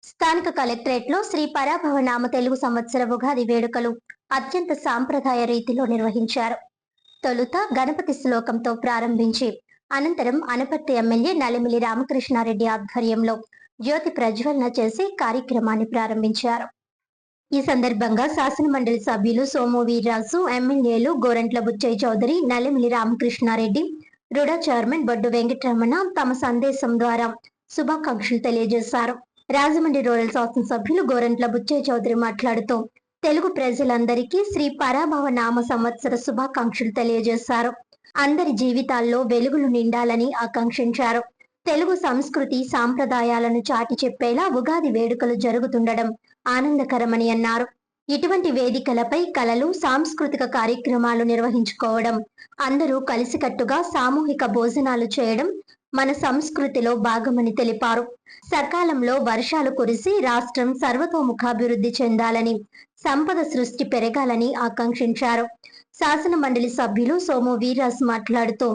స్థానిక కలెక్టరేట్లో శ్రీ పరాభవనామ తెలుగు సంవత్సర ఉగాది వేడుకలు అత్యంత సాంప్రదాయ రీతిలో నిర్వహించారు. తొలుత గణపతి శ్లోకంతో ప్రారంభించి అనంతరం అనపర్తి ఎమ్మెల్యే నలిమిలి రామకృష్ణారెడ్డి ఆధ్వర్యంలో జ్యోతి ప్రజ్వలన చేసి కార్యక్రమాన్ని ప్రారంభించారు. ఈ సందర్భంగా శాసనమండలి సభ్యులు సోము వీర్రాజు, ఎమ్మెల్యేలు గోరంట్ల బుచ్చయ్య చౌదరి, నలిమిలి రామకృష్ణారెడ్డి, రుడా చైర్మన్ బొడ్డు వెంకటరమణ తమ సందేశం ద్వారా శుభాకాంక్షలు తెలియజేశారు. రాజమండ్రి రూరల్ శాసనసభ్యులు గోరంట్ల బుచ్చయ్య చౌదరి మాట్లాడుతూ తెలుగు ప్రజలందరికీ శ్రీ పరాభవ నామ సంవత్సర శుభాకాంక్షలు తెలియజేశారు. అందరి జీవితాల్లో వెలుగులు నిండాలని ఆకాంక్షించారు. తెలుగు సంస్కృతి సాంప్రదాయాలను చాటి చెప్పేలా ఉగాది వేడుకలు జరుగుతుండడం ఆనందకరమని అన్నారు. ఇటువంటి వేదికలపై కళలు, సాంస్కృతిక కార్యక్రమాలు నిర్వహించుకోవడం, అందరూ కలిసికట్టుగా సామూహిక భోజనాలు చేయడం మన సంస్కృతిలో భాగమని తెలిపారు. సకాలంలో వర్షాలు కురిసి రాష్ట్రం సర్వతోముఖాభివృద్ధి చెందాలని, సంపద సృష్టి పెరగాలని ఆకాంక్షించారు. శాసన మండలి సభ్యులు సోము వీర్రాజ్ మాట్లాడుతూ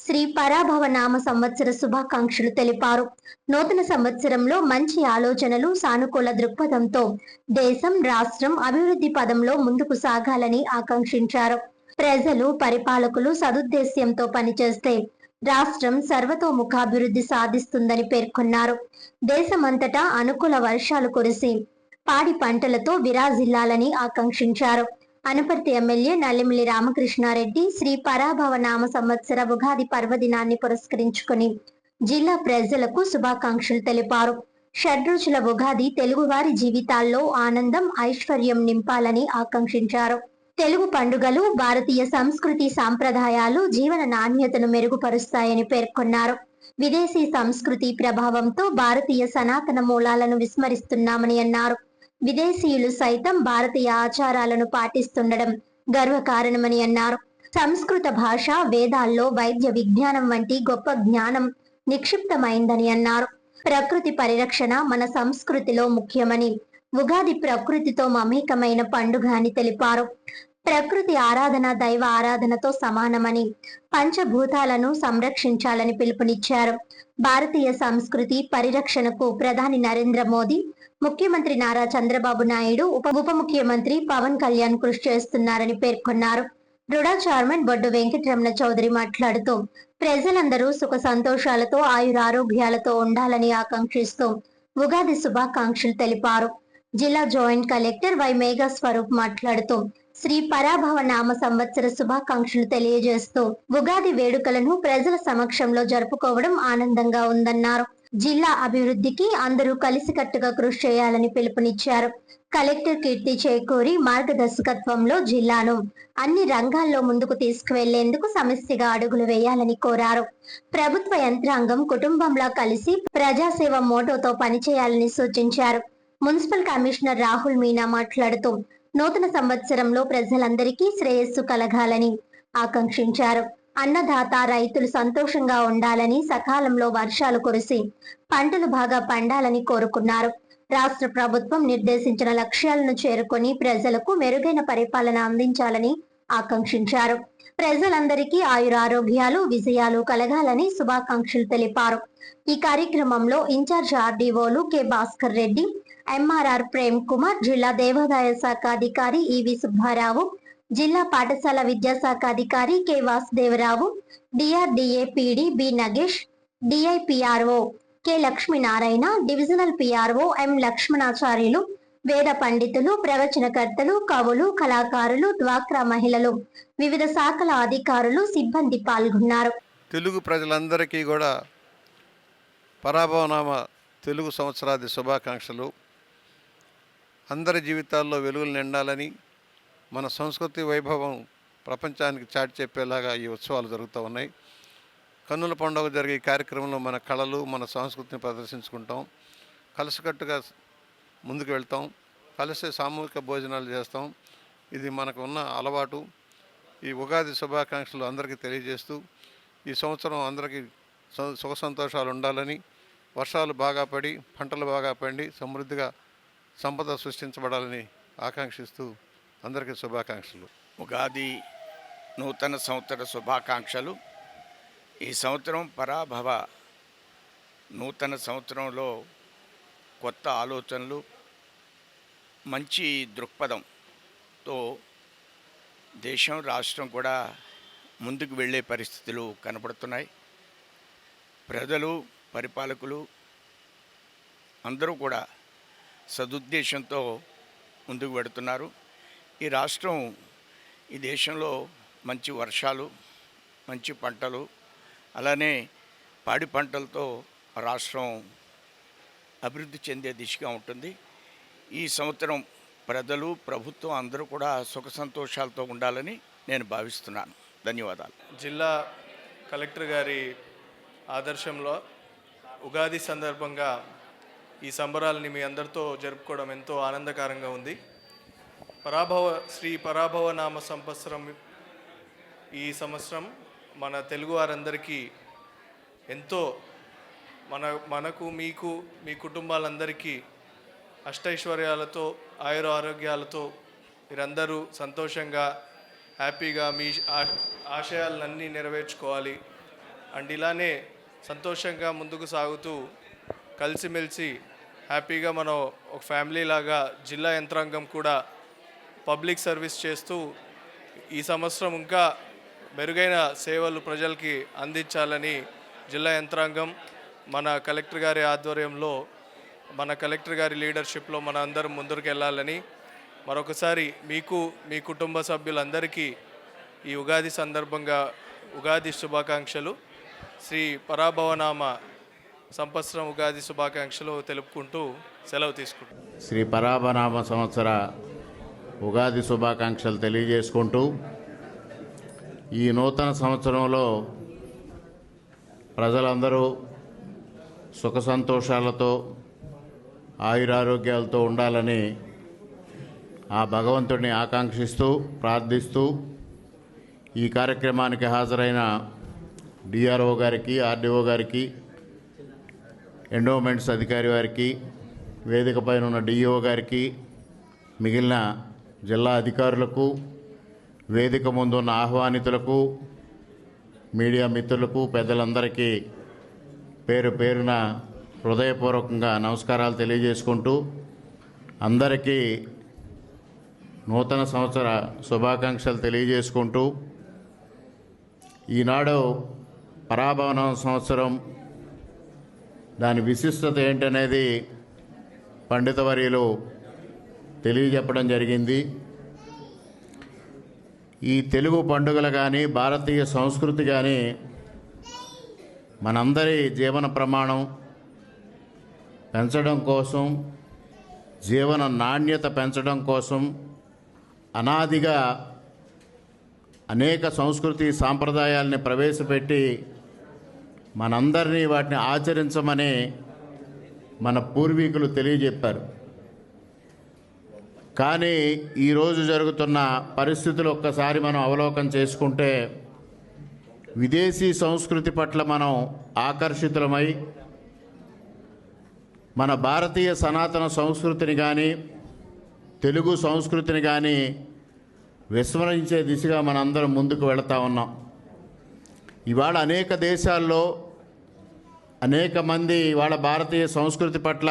శ్రీ పరాభవ నామ సంవత్సర శుభాకాంక్షలు తెలిపారు. నూతన సంవత్సరంలో మంచి ఆలోచనలు, సానుకూల దృక్పథంతో దేశం, రాష్ట్రం అభివృద్ధి పదంలో ముందుకు సాగాలని ఆకాంక్షించారు. ప్రజలు, పరిపాలకులు సదుద్దేశ్యంతో పనిచేస్తే రాష్ట్రం సర్వతోముఖాభివృద్ధి సాధిస్తుందని పేర్కొన్నారు. దేశమంతటా అనుకూల వర్షాలు కురిసి పాడి పంటలతో విరాజిల్లాలని ఆకాంక్షించారు. అనపర్తి ఎమ్మెల్యే నల్లిమిలి రామకృష్ణారెడ్డి శ్రీ పరాభవ నామ సంవత్సర ఉగాది పర్వదినాన్ని పురస్కరించుకుని జిల్లా ప్రజలకు శుభాకాంక్షలు తెలిపారు. షడ్రుచుల ఉగాది తెలుగువారి జీవితాల్లో ఆనందం, ఐశ్వర్యం నింపాలని ఆకాంక్షించారు. తెలుగు పండుగలు భారతీయ సంస్కృతి సాంప్రదాయాలు జీవన నాణ్యతను మెరుగుపరుస్తాయని పేర్కొన్నారు. విదేశీ సంస్కృతి ప్రభావంతో భారతీయ సనాతన మూలాలను విస్మరిస్తున్నామని అన్నారు. విదేశీయులు సైతం భారతీయ ఆచారాలను పాటిస్తుండడం గర్వకారణమని అన్నారు. సంస్కృత భాష, వేదాల్లో వైద్య విజ్ఞానం వంటి గొప్ప జ్ఞానం నిక్షిప్తమైందని అన్నారు. ప్రకృతి పరిరక్షణ మన సంస్కృతిలో ముఖ్యమని, ఉగాది ప్రకృతితో మమేకమైన పండుగ అని తెలిపారు. ప్రకృతి ఆరాధన దైవ ఆరాధనతో సమానమని, పంచభూతాలను సంరక్షించాలని పిలుపునిచ్చారు. భారతీయ సంస్కృతి పరిరక్షణకు ప్రధాని నరేంద్ర మోదీ, ముఖ్యమంత్రి నారా చంద్రబాబు నాయుడు, ఉప ముఖ్యమంత్రి పవన్ కళ్యాణ్ కృషి చేస్తున్నారని పేర్కొన్నారు. రుడా చైర్మన్ బొడ్డు వెంకటరమణ చౌదరి మాట్లాడుతూ ప్రజలందరూ సుఖ సంతోషాలతో ఆయురారోగ్యాలతో ఉండాలని ఆకాంక్షిస్తూ ఉగాది శుభాకాంక్షలు తెలిపారు. జిల్లా joint collector Y Megha Swaroop మాట్లాడుతూ శ్రీ పరాభవ నామ సంవత్సర శుభాకాంక్షలు తెలియజేస్తూ ఉగాది వేడుకలను ప్రజల సమక్షంలో జరుపుకోవడం ఆనందంగా ఉందన్నారు. జిల్లా అభివృద్ధికి అందరూ కలిసికట్టుగా కృషి చేయాలని పిలుపునిచ్చారు. కలెక్టర్ కీర్తి చేకూరి మార్గదర్శకత్వంలో జిల్లాను అన్ని రంగాల్లో ముందుకు తీసుకువెళ్లేందుకు సమిష్టిగా అడుగులు వేయాలని కోరారు. ప్రభుత్వ యంత్రాంగం కుటుంబంలా కలిసి ప్రజాసేవ మోటోతో పనిచేయాలని సూచించారు. మున్సిపల్ కమిషనర్ రాహుల్ మీనా మాట్లాడుతూ నూతన సంవత్సరంలో ప్రజలందరికీ శ్రేయస్సు కలగాలని ఆకాంక్షించారు. అన్నదాత రైతులు సంతోషంగా ఉండాలని, సకాలంలో వర్షాలు కురిసి పంటలు బాగా పండాలని కోరుకున్నారు. రాష్ట్ర ప్రభుత్వం నిర్దేశించిన లక్ష్యాలను చేరుకొని ప్రజలకు మెరుగైన పరిపాలన అందించాలని ఆకాంక్షించారు. ప్రజలందరికీ ఆయురారోగ్యాలు, విజయాలు కలగాలని శుభాకాంక్షలు తెలిపారు. ఈ కార్యక్రమంలో ఇన్ఛార్జ్ ఆర్డీఓలు కె భాస్కర్ రెడ్డి, ఎంఆర్ఆర్ ప్రేమ్ కుమార్, జిల్లా దేవాదాయ శాఖ అధికారి ఈవి సుబ్బారావు, జిల్లా పాఠశాల విద్యాశాఖ అధికారి K Vasudeva Rao, DRDA PD B Nagesh, DIPRO K Lakshminarayana, divisional PRO M Lakshmanacharyulu, వేద పండితులు, ప్రవచనకర్తలు, కవులు, కళాకారులు, డ్వాక్రా మహిళలు, వివిధ శాఖల అధికారులు, సిబ్బంది పాల్గొన్నారు. తెలుగు ప్రజలందరికీ కూడా పరాభవనామ తెలుగు సంవత్సరాది శుభాకాంక్షలు. అందరి జీవితాల్లో వెలుగులు నిండాలని, మన సంస్కృతి వైభవం ప్రపంచానికి చాటి చెప్పేలాగా ఈ ఉత్సవాలు జరుగుతూ ఉన్నాయి. కన్నుల పండుగ జరిగే ఈ కార్యక్రమంలో మన కళలు, మన సంస్కృతిని ప్రదర్శించుకుంటాం. కలిసికట్టుగా ముందుకు వెళ్తాం, కలిసి సామూహిక భోజనాలు చేస్తాం. ఇది మనకు ఉన్న అలవాటు. ఈ ఉగాది శుభాకాంక్షలు అందరికీ తెలియజేస్తూ ఈ సంవత్సరం అందరికీ సుఖ సంతోషాలు ఉండాలని, వర్షాలు బాగా పడి పంటలు బాగా పండి సమృద్ధిగా సంపద సృష్టించబడాలని ఆకాంక్షిస్తూ అందరికీ శుభాకాంక్షలు. ఉగాది నూతన సంవత్సర శుభాకాంక్షలు. ఈ సంవత్సరం పరాభవ నూతన సంవత్సరంలో కొత్త ఆలోచనలు, మంచి దృక్పథంతో దేశం, రాష్ట్రం కూడా ముందుకు వెళ్ళే పరిస్థితులు కనపడుతున్నాయి. ప్రజలు, పరిపాలకులు అందరూ కూడా సదుద్దేశంతో ముందుకు పెడుతున్నారు. ఈ రాష్ట్రం, ఈ దేశంలో మంచి వర్షాలు, మంచి పంటలు, అలానే పాడి పంటలతో రాష్ట్రం అభివృద్ధి చెందే దిశగా ఉంటుంది. ఈ సంవత్సరం ప్రజలు, ప్రభుత్వం అందరూ కూడా సుఖ సంతోషాలతో ఉండాలని నేను భావిస్తున్నాను. ధన్యవాదాలు. జిల్లా కలెక్టర్ గారి ఆదర్శంలో ఉగాది సందర్భంగా ఈ సంబరాలని మీ అందరితో జరుపుకోవడం ఎంతో ఆనందకరంగా ఉంది. శ్రీ పరాభవ నామ సంవత్సరం ఈ సంవత్సరం మన తెలుగు వారందరికీ ఎంతో మనకు, మీకు, మీ కుటుంబాలందరికీ అష్టైశ్వర్యాలతో, ఆయురారోగ్యాలతో మీరందరూ సంతోషంగా, హ్యాపీగా మీ ఆశయాలన్నీ నెరవేర్చుకోవాలి. అండ్ ఇలానే సంతోషంగా ముందుకు సాగుతూ కలిసిమెలిసి హ్యాపీగా మనం ఒక ఫ్యామిలీ లాగా జిల్లా యంత్రాంగం కూడా పబ్లిక్ సర్వీస్ చేస్తూ ఈ సంవత్సరం ఇంకా మెరుగైన సేవలు ప్రజలకి అందించాలని జిల్లా యంత్రాంగం మన కలెక్టర్ గారి ఆధ్వర్యంలో, మన కలెక్టర్ గారి లీడర్షిప్లో మన అందరం ముందుకు వెళ్ళాలని మరొకసారి మీకు, మీ కుటుంబ సభ్యులందరికీ ఈ ఉగాది సందర్భంగా ఉగాది శుభాకాంక్షలు, శ్రీ పరాభవనామ సంవత్సరం ఉగాది శుభాకాంక్షలు తెలుపుకుంటూ సెలవు తీసుకుంటాం. శ్రీ పరాభనామ సంవత్సర ఉగాది శుభాకాంక్షలు తెలియజేసుకుంటూ, ఈ నూతన సంవత్సరంలో ప్రజలందరూ సుఖ సంతోషాలతో, ఆయురారోగ్యాలతో ఉండాలని ఆ భగవంతుడిని ఆకాంక్షిస్తూ, ప్రార్థిస్తూ ఈ కార్యక్రమానికి హాజరైన డిఆర్ఓ గారికి, ఆర్డీఓ గారికి, ఎండోమెంట్స్ అధికారి వారికి, వేదిక పైన ఉన్న డిఈఓ గారికి, మిగిలిన జిల్లా అధికారులకు, వేదిక ముందున్న ఆహ్వానితులకు, మీడియా మిత్రులకు, పెద్దలందరికీ పేరు పేరున హృదయపూర్వకంగా నమస్కారాలు తెలియజేసుకుంటూ, అందరికీ నూతన సంవత్సర శుభాకాంక్షలు తెలియజేసుకుంటూ, ఈనాడు పరాభవన సంవత్సరం దాని విశిష్టత ఏంటనేది పండితవర్యులు తెలియజెప్పడం జరిగింది. ఈ తెలుగు పండుగలు కానీ, భారతీయ సంస్కృతి కానీ మనందరి జీవన ప్రమాణం పెంచడం కోసం, జీవన నాణ్యత పెంచడం కోసం అనాదిగా అనేక సంస్కృతి సాంప్రదాయాల్ని ప్రవేశపెట్టి మనందరినీ వాటిని ఆచరించమని మన పూర్వీకులు తెలియజెప్పారు. కానీ ఈరోజు జరుగుతున్న పరిస్థితులు ఒక్కసారి మనం అవలోకనం చేసుకుంటే, విదేశీ సంస్కృతి పట్ల మనం ఆకర్షితులమై మన భారతీయ సనాతన సంస్కృతిని కానీ, తెలుగు సంస్కృతిని కానీ విస్మరించే దిశగా మనందరం ముందుకు వెళతా ఉన్నాం. ఇవాళ అనేక దేశాల్లో అనేక మంది ఇవాళ భారతీయ సంస్కృతి పట్ల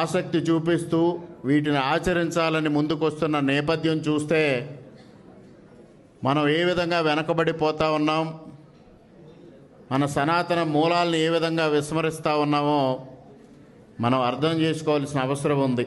ఆసక్తి చూపిస్తూ వీటిని ఆచరించాలని ముందుకొస్తున్న నేపథ్యం చూస్తే మనం ఏ విధంగా వెనకబడిపోతూ ఉన్నాం, మన సనాతన మూలాలను ఏ విధంగా విస్మరిస్తూ ఉన్నామో మనం అర్థం చేసుకోవాల్సిన అవసరం ఉంది.